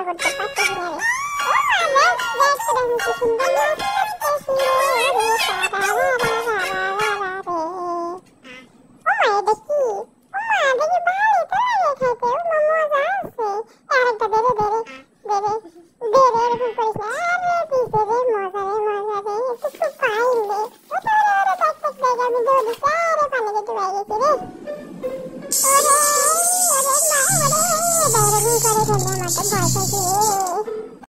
করতে পারতেছি না রে। ও মা দেখ দেখ তোরা কি সুন্দর নাচ নাচতেছি রে সারা রা রা রা রা রা রে। ও মা এটা কি? ও মা দেখি ভালোই তো লাগে খেতে। ও মা মজা আছে। আরেকটা দে রে দে রে দে রে দে রে এরকম করিস না। আরে দিছে রে মজা রে একটু একটু পাইল রে। ও তো রে রে দেখ দেখ দেখ আমি দৌড়িছি আরে পানিতে ডুবে গেছি রে। ওরে ওরে মা ওরে বাইরে করে ফেললে আমার তো ভয় পাইছি রে।